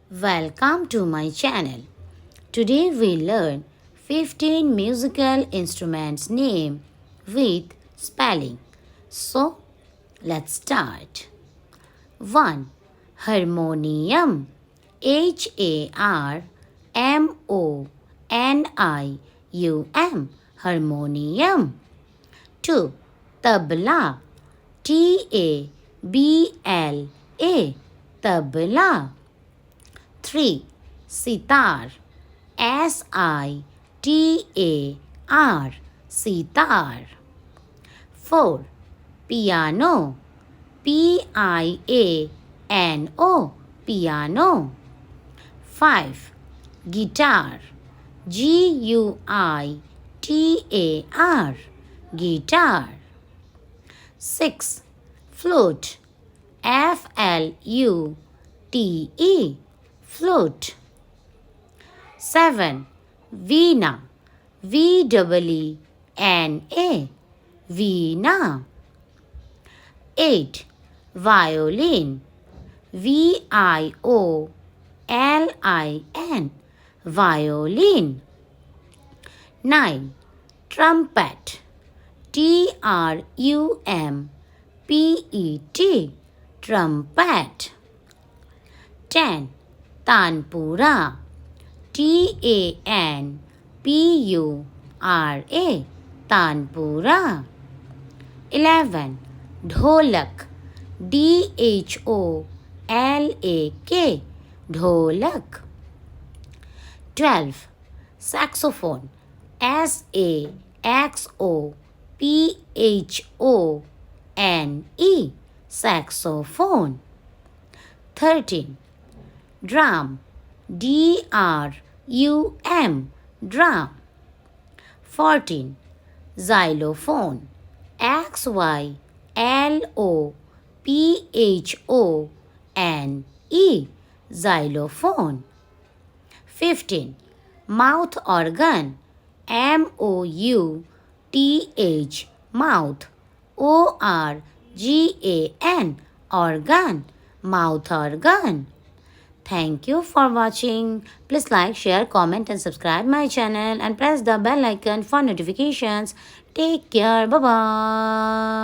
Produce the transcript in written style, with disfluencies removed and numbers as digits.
Welcome to my channel. Today we learn 15 musical instruments name with spelling. So let's start. 1. Harmonium. Harmonium. Harmonium. 2. Tabla. Tabla. Tabla. 3. Sitar. Sitar. Sitar. 4. Piano. Piano. Piano. 5. Guitar. Guitar. Guitar. 6. Flute. Flute. Flute. 7. Veena. Veena. Veena. 8. Violin. Violin. Violin. 9. Trumpet. Trumpet. Trumpet. 10. Tanpura. Tanpura. Tanpura. 11. Dholak. Dholak. Dholak. 12. Saxophone. Saxophone. Saxophone. 13. Drum. Drum. Drum. 14. Xylophone. Xylophone. Xylophone. 15. Mouth organ. Mouth. Organ. Organ. Mouth organ. Thank you for watching. Please like, share, comment and subscribe my channel and press the bell icon for notifications. Take care. Bye-bye.